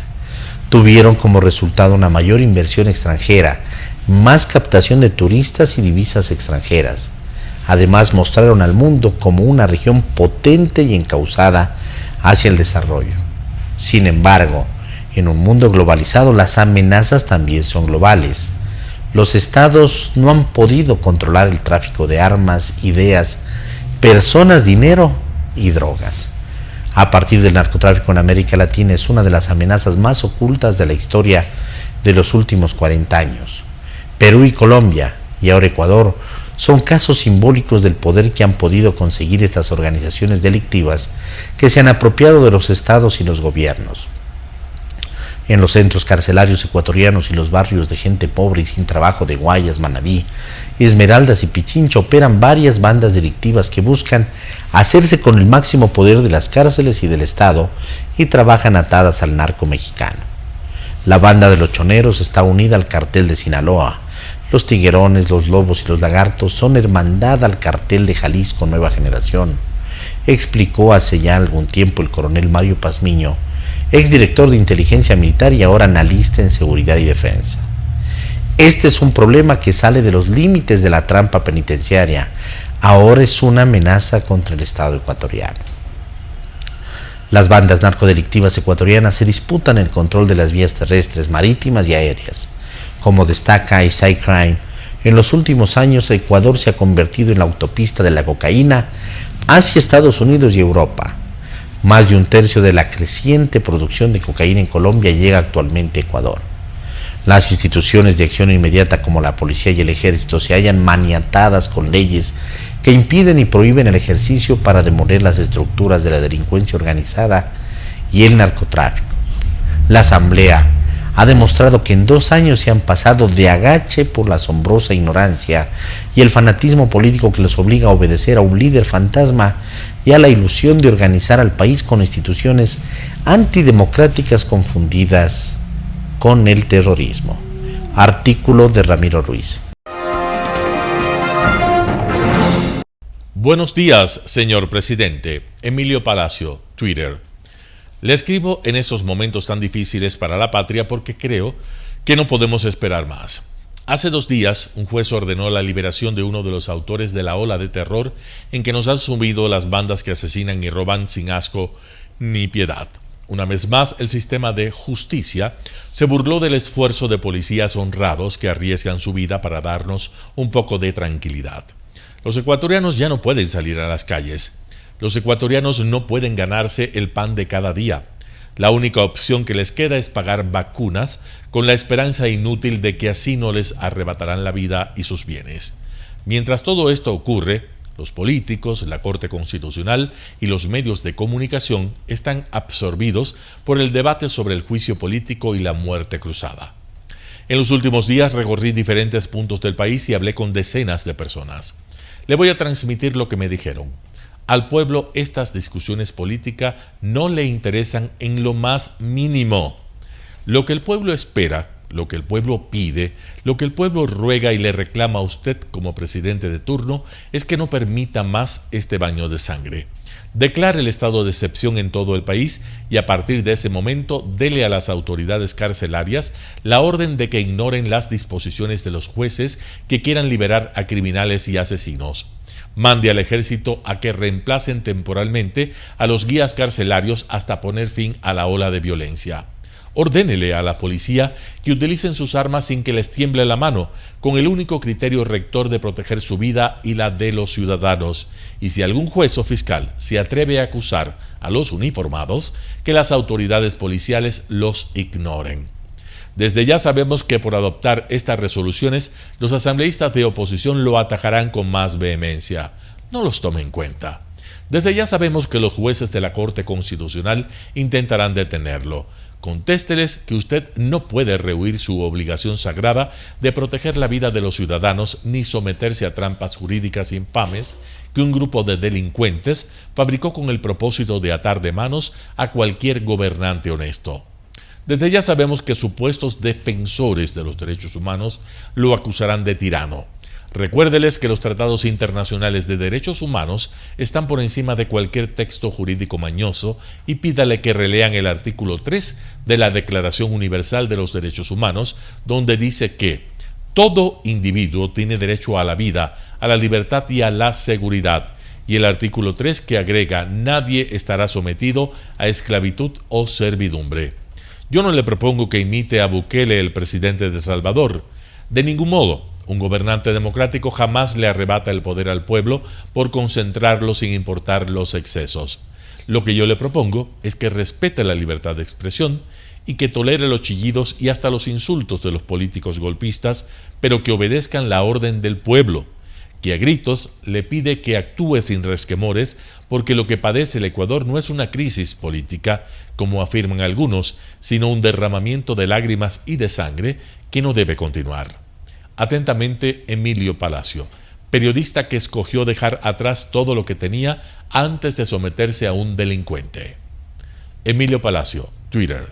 Tuvieron como resultado una mayor inversión extranjera, más captación de turistas y divisas extranjeras. Además mostraron al mundo como una región potente y encauzada hacia el desarrollo. Sin embargo, en un mundo globalizado las amenazas también son globales. Los estados no han podido controlar el tráfico de armas, ideas, personas, dinero y drogas. A partir del narcotráfico en América Latina es una de las amenazas más ocultas de la historia de los últimos 40 años. Perú y Colombia, y ahora Ecuador, son casos simbólicos del poder que han podido conseguir estas organizaciones delictivas que se han apropiado de los estados y los gobiernos. En los centros carcelarios ecuatorianos y los barrios de gente pobre y sin trabajo de Guayas, Manabí, Esmeraldas y Pichincha operan varias bandas delictivas que buscan hacerse con el máximo poder de las cárceles y del Estado y trabajan atadas al narco mexicano. La banda de los choneros está unida al cartel de Sinaloa. Los tiguerones, los lobos y los lagartos son hermandad al cartel de Jalisco Nueva Generación, explicó hace ya algún tiempo el coronel Mario Pazmiño, exdirector de inteligencia militar y ahora analista en seguridad y defensa. Este es un problema que sale de los límites de la trampa penitenciaria. Ahora es una amenaza contra el Estado ecuatoriano. Las bandas narcodelictivas ecuatorianas se disputan el control de las vías terrestres, marítimas y aéreas. Como destaca Isai Crime, en los últimos años Ecuador se ha convertido en la autopista de la cocaína hacia Estados Unidos y Europa. Más de un tercio de la creciente producción de cocaína en Colombia llega actualmente a Ecuador. Las instituciones de acción inmediata como la policía y el ejército se hallan maniatadas con leyes que impiden y prohíben el ejercicio para demoler las estructuras de la delincuencia organizada y el narcotráfico. La Asamblea ha demostrado que en 2 años se han pasado de agache por la asombrosa ignorancia y el fanatismo político que les obliga a obedecer a un líder fantasma y a la ilusión de organizar al país con instituciones antidemocráticas confundidas con el terrorismo. Artículo de Ramiro Ruiz. Buenos días, señor presidente. Emilio Palacio, Twitter. Le escribo en esos momentos tan difíciles para la patria porque creo que no podemos esperar más. Hace 2 días, un juez ordenó la liberación de uno de los autores de la ola de terror en que nos han sumido las bandas que asesinan y roban sin asco ni piedad. Una vez más, el sistema de justicia se burló del esfuerzo de policías honrados que arriesgan su vida para darnos un poco de tranquilidad. Los ecuatorianos ya no pueden salir a las calles. Los ecuatorianos no pueden ganarse el pan de cada día. La única opción que les queda es pagar vacunas con la esperanza inútil de que así no les arrebatarán la vida y sus bienes. Mientras todo esto ocurre, los políticos, la Corte Constitucional y los medios de comunicación están absorbidos por el debate sobre el juicio político y la muerte cruzada. En los últimos días recorrí diferentes puntos del país y hablé con decenas de personas. Le voy a transmitir lo que me dijeron. Al pueblo estas discusiones políticas no le interesan en lo más mínimo. Lo que el pueblo espera, lo que el pueblo pide, lo que el pueblo ruega y le reclama a usted como presidente de turno es que no permita más este baño de sangre. Declare el estado de excepción en todo el país y a partir de ese momento dele a las autoridades carcelarias la orden de que ignoren las disposiciones de los jueces que quieran liberar a criminales y asesinos. Mande al ejército a que reemplacen temporalmente a los guías carcelarios hasta poner fin a la ola de violencia. Ordénele a la policía que utilicen sus armas sin que les tiemble la mano, con el único criterio rector de proteger su vida y la de los ciudadanos. Y si algún juez o fiscal se atreve a acusar a los uniformados, que las autoridades policiales los ignoren. Desde ya sabemos que por adoptar estas resoluciones, los asambleístas de oposición lo atacarán con más vehemencia. No los tome en cuenta. Desde ya sabemos que los jueces de la Corte Constitucional intentarán detenerlo. Contésteles que usted no puede rehuir su obligación sagrada de proteger la vida de los ciudadanos ni someterse a trampas jurídicas infames que un grupo de delincuentes fabricó con el propósito de atar de manos a cualquier gobernante honesto. Desde ya sabemos que supuestos defensores de los derechos humanos lo acusarán de tirano. Recuérdeles que los tratados internacionales de derechos humanos están por encima de cualquier texto jurídico mañoso y pídale que relean el artículo 3 de la Declaración Universal de los Derechos Humanos, donde dice que todo individuo tiene derecho a la vida, a la libertad y a la seguridad, y el artículo 3 que agrega nadie estará sometido a esclavitud o servidumbre. Yo no le propongo que imite a Bukele, el presidente de El Salvador. De ningún modo. Un gobernante democrático jamás le arrebata el poder al pueblo por concentrarlo sin importar los excesos. Lo que yo le propongo es que respete la libertad de expresión y que tolere los chillidos y hasta los insultos de los políticos golpistas, pero que obedezcan la orden del pueblo, que a gritos le pide que actúe sin resquemores porque lo que padece el Ecuador no es una crisis política, como afirman algunos, sino un derramamiento de lágrimas y de sangre que no debe continuar. Atentamente, Emilio Palacio, periodista que escogió dejar atrás todo lo que tenía antes de someterse a un delincuente. Emilio Palacio, Twitter.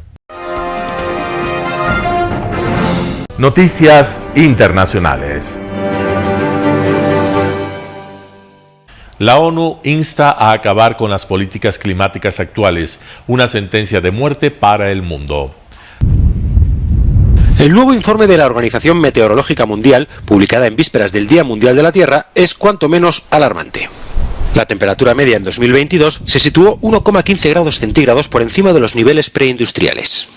Noticias internacionales. La ONU insta a acabar con las políticas climáticas actuales, una sentencia de muerte para el mundo. El nuevo informe de la Organización Meteorológica Mundial, publicada en vísperas del Día Mundial de la Tierra, es cuanto menos alarmante. La temperatura media en 2022 se situó 1,15 grados centígrados por encima de los niveles preindustriales.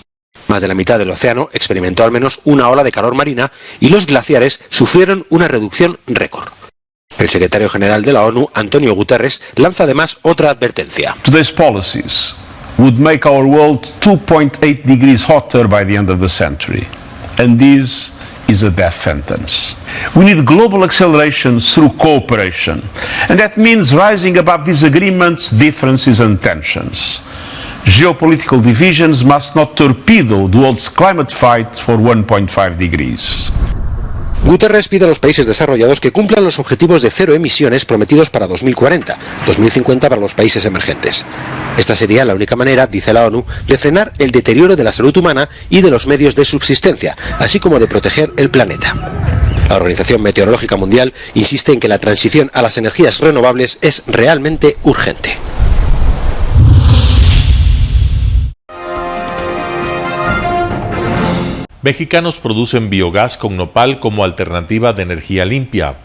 Más de la mitad del océano experimentó al menos una ola de calor marina y los glaciares sufrieron una reducción récord. El secretario general de la ONU, Antonio Guterres, lanza además otra advertencia. Today's policies would make our world 2.8 degrees hotter by the end of the century. and this is a death sentence. We need global acceleration through cooperation, and that means rising above disagreements, differences and tensions. Geopolitical divisions must not torpedo the world's climate fight for 1.5 degrees. Guterres pide a los países desarrollados que cumplan los objetivos de cero emisiones prometidos para 2040, 2050 para los países emergentes. Esta sería la única manera, dice la ONU, de frenar el deterioro de la salud humana y de los medios de subsistencia, así como de proteger el planeta. La Organización Meteorológica Mundial insiste en que la transición a las energías renovables es realmente urgente. Mexicanos producen biogás con nopal como alternativa de energía limpia.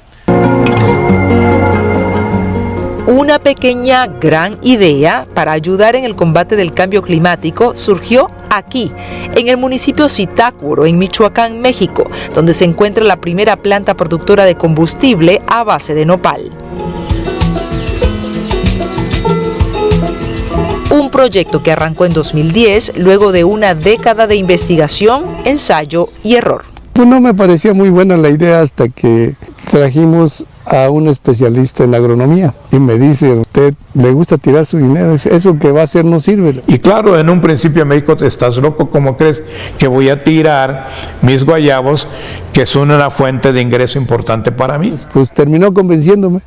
Una pequeña gran idea para ayudar en el combate del cambio climático surgió aquí, en el municipio Zitácuaro, en Michoacán, México, donde se encuentra la primera planta productora de combustible a base de nopal. Un proyecto que arrancó en 2010, luego de una década de investigación, ensayo y error. No me parecía muy buena la idea hasta que trajimos a un especialista en agronomía y me dice, usted le gusta tirar su dinero, eso que va a hacer no sirve. Y claro, en un principio me dijo, ¿estás loco? ¿Cómo crees que voy a tirar mis guayabos, que son una fuente de ingreso importante para mí? Pues terminó convenciéndome.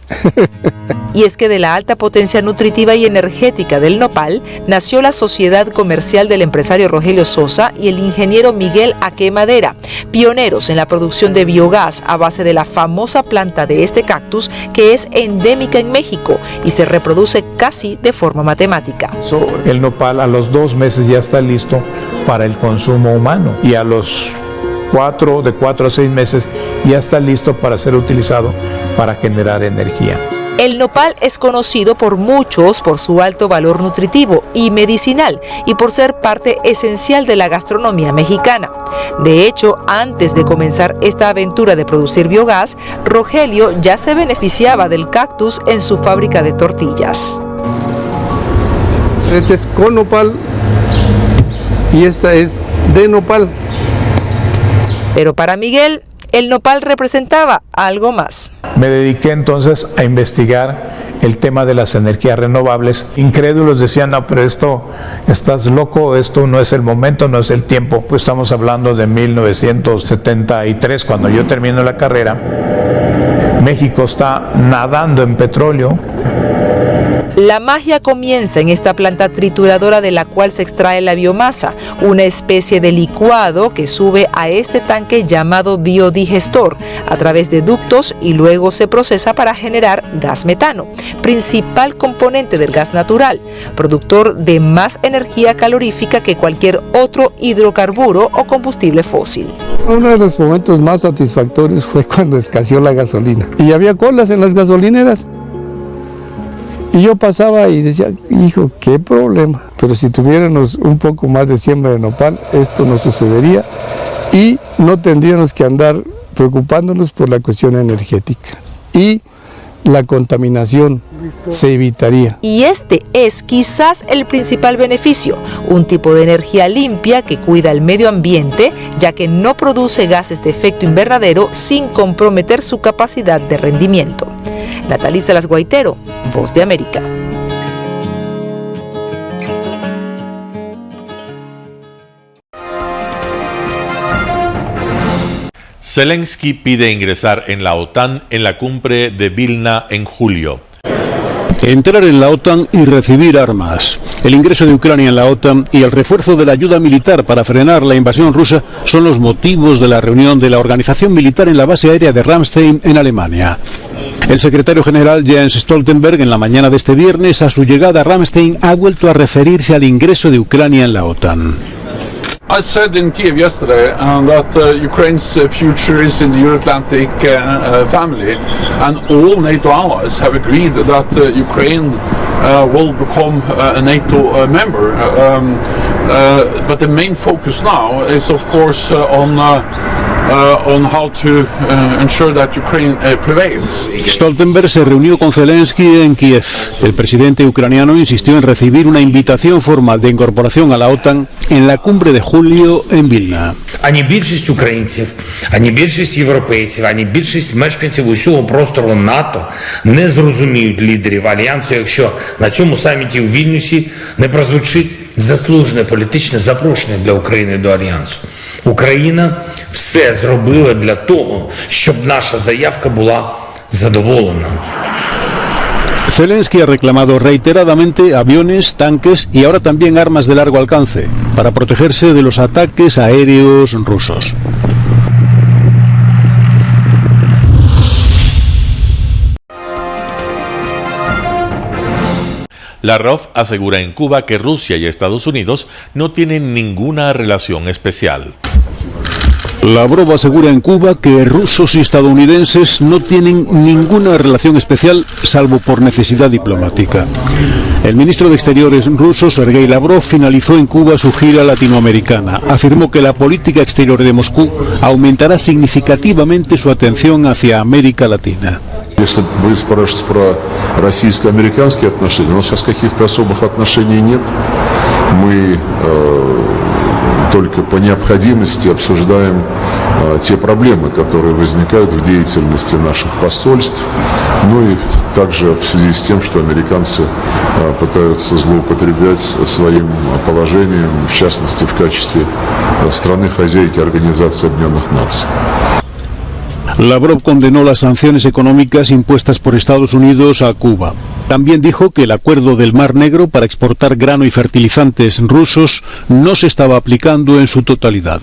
Y es que de la alta potencia nutritiva y energética del nopal nació la sociedad comercial del empresario Rogelio Sosa y el ingeniero Miguel Aque Madera, pioneros en la producción de biogás a base de la famosa planta de este cactus que es endémica en México y se reproduce casi de forma matemática. El nopal a los 2 meses ya está listo para el consumo humano y a los 4 a 6 meses ya está listo para ser utilizado para generar energía. El nopal es conocido por muchos por su alto valor nutritivo y medicinal y por ser parte esencial de la gastronomía mexicana. De hecho, antes de comenzar esta aventura de producir biogás, Rogelio ya se beneficiaba del cactus en su fábrica de tortillas. Este es con nopal y esta es de nopal. Pero para Miguel, el nopal representaba algo más. Me dediqué entonces a investigar el tema de las energías renovables. Incrédulos decían, no, pero esto, estás loco, esto no es el momento, no es el tiempo. Pues estamos hablando de 1973, cuando yo termino la carrera. México está nadando en petróleo. La magia comienza en esta planta trituradora de la cual se extrae la biomasa, una especie de licuado que sube a este tanque llamado biodigestor a través de ductos y luego se procesa para generar gas metano, principal componente del gas natural, productor de más energía calorífica que cualquier otro hidrocarburo o combustible fósil. Uno de los momentos más satisfactorios fue cuando escaseó la gasolina y había colas en las gasolineras. Y yo pasaba y decía, hijo, qué problema. Pero si tuviéramos un poco más de siembra de nopal, esto no sucedería y no tendríamos que andar preocupándonos por la cuestión energética. Y la contaminación se evitaría. Y este es quizás el principal beneficio, un tipo de energía limpia que cuida el medio ambiente, ya que no produce gases de efecto invernadero sin comprometer su capacidad de rendimiento. Natalie Salas Guaitero, Voz de América. Zelensky pide ingresar en la OTAN en la cumbre de Vilna en julio. Entrar en la OTAN y recibir armas. El ingreso de Ucrania en la OTAN y el refuerzo de la ayuda militar para frenar la invasión rusa son los motivos de la reunión de la organización militar en la base aérea de Ramstein en Alemania. El secretario general Jens Stoltenberg en la mañana de este viernes a su llegada a Ramstein ha vuelto a referirse al ingreso de Ucrania en la OTAN. I said in Kiev yesterday that Ukraine's future is in the Euro-Atlantic family, and all NATO allies have agreed that Ukraine will become a NATO member. But the main focus now is, of course, on on how to ensure that Ukraine prevails. Stoltenberg se reunió con Zelensky en Kiev. El presidente ucraniano insistió en recibir una invitación formal de incorporación a la OTAN en la cumbre de julio en Vilna. Ані більшість українців, ані більшість європейців, ані більшість мешканців усього простору НАТО не зрозуміють лідерів Альянсу, якщо на цьому саміті у Вільнюсі не прозвучить заслужене політичне запрошення для України до Альянсу. Україна все зробила для того, щоб наша заявка була задоволена. Zelensky ha reclamado reiteradamente aviones, tanques y ahora también armas de largo alcance para protegerse de los ataques aéreos rusos. Lavrov asegura en Cuba que Rusia y Estados Unidos no tienen ninguna relación especial. Lavrov asegura en Cuba que rusos y estadounidenses no tienen ninguna relación especial salvo por necesidad diplomática. El ministro de Exteriores ruso, Sergei Lavrov, finalizó en Cuba su gira latinoamericana. Afirmó que la política exterior de Moscú aumentará significativamente su atención hacia América Latina. Если вы спрашиваете про российско-американские отношения, у нас сейчас каких-то особых отношений нет. Мы только по необходимости обсуждаем те проблемы, которые возникают в деятельности наших посольств, ну и также в связи с тем, что американцы пытаются злоупотреблять своим положением, в частности в качестве страны-хозяйки Организации Объединенных Наций. Lavrov condenó las sanciones económicas impuestas por Estados Unidos a Cuba. También dijo que el acuerdo del Mar Negro para exportar grano y fertilizantes rusos no se estaba aplicando en su totalidad.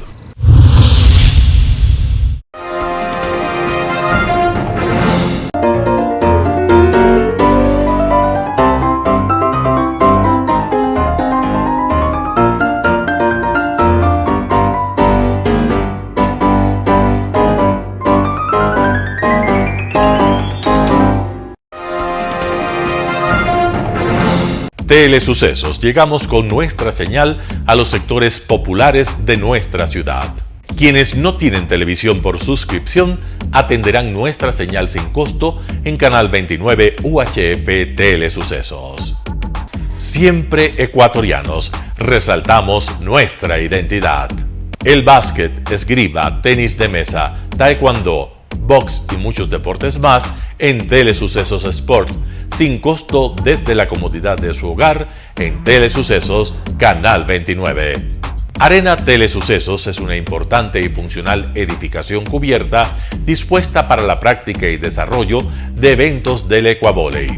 Telesucesos, llegamos con nuestra señal a los sectores populares de nuestra ciudad. Quienes no tienen televisión por suscripción atenderán nuestra señal sin costo en Canal 29 UHF Telesucesos. Siempre ecuatorianos, resaltamos nuestra identidad. El básquet, esgrima, tenis de mesa, taekwondo, box y muchos deportes más en Telesucesos Sport, sin costo desde la comodidad de su hogar en Telesucesos Canal 29. Arena Telesucesos es una importante y funcional edificación cubierta dispuesta para la práctica y desarrollo de eventos del Ecuavóley.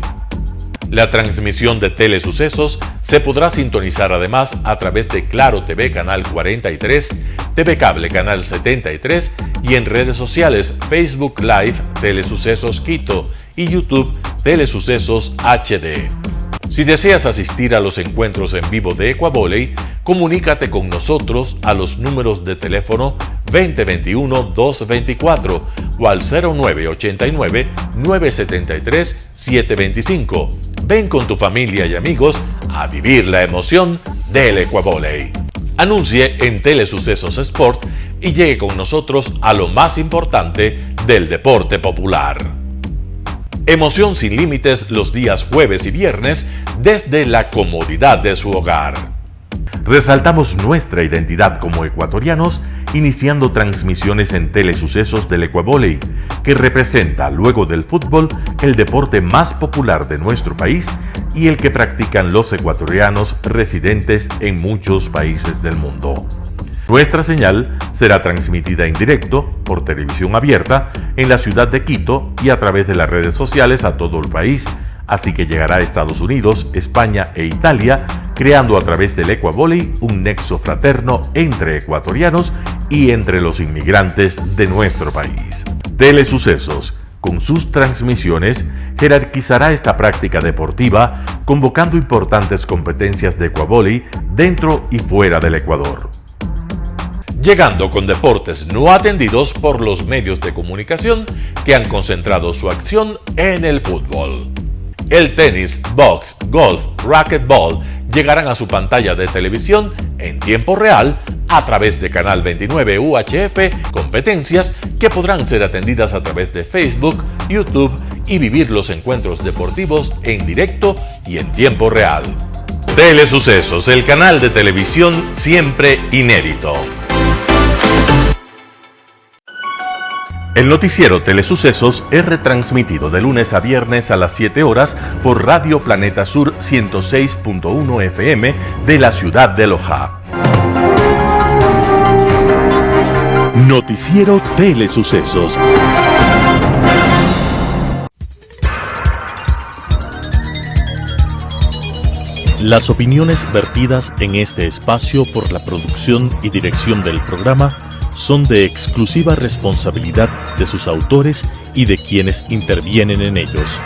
La transmisión de Telesucesos se podrá sintonizar además a través de Claro TV Canal 43, TV Cable Canal 73 y en redes sociales Facebook Live Telesucesos Quito y YouTube Telesucesos HD. Si deseas asistir a los encuentros en vivo de Ecuavóley, comunícate con nosotros a los números de teléfono 2021-224 o al 0989-973-725. Ven con tu familia y amigos a vivir la emoción del Ecuavóley. Anuncie en Telesucesos Sport y llegue con nosotros a lo más importante del deporte popular. Emoción sin límites los días jueves y viernes desde la comodidad de su hogar. Resaltamos nuestra identidad como ecuatorianos iniciando transmisiones en Telesucesos del Ecuavóley, que representa, luego del fútbol, el deporte más popular de nuestro país y el que practican los ecuatorianos residentes en muchos países del mundo. Nuestra señal será transmitida en directo por televisión abierta en la ciudad de Quito y a través de las redes sociales a todo el país, así que llegará a Estados Unidos, España e Italia, creando a través del Ecuavóley un nexo fraterno entre ecuatorianos y entre los inmigrantes de nuestro país. Telesucesos, con sus transmisiones, jerarquizará esta práctica deportiva, convocando importantes competencias de Ecuavóley dentro y fuera del Ecuador. Llegando con deportes no atendidos por los medios de comunicación que han concentrado su acción en el fútbol. El tenis, box, golf, racquetball llegarán a su pantalla de televisión en tiempo real a través de Canal 29 UHF, competencias que podrán ser atendidas a través de Facebook, YouTube y vivir los encuentros deportivos en directo y en tiempo real. Telesucesos, el canal de televisión siempre inédito. El noticiero Telesucesos es retransmitido de lunes a viernes a las 7 horas por Radio Planeta Sur 106.1 FM de la ciudad de Loja. Noticiero Telesucesos. Las opiniones vertidas en este espacio por la producción y dirección del programa son de exclusiva responsabilidad de sus autores y de quienes intervienen en ellos.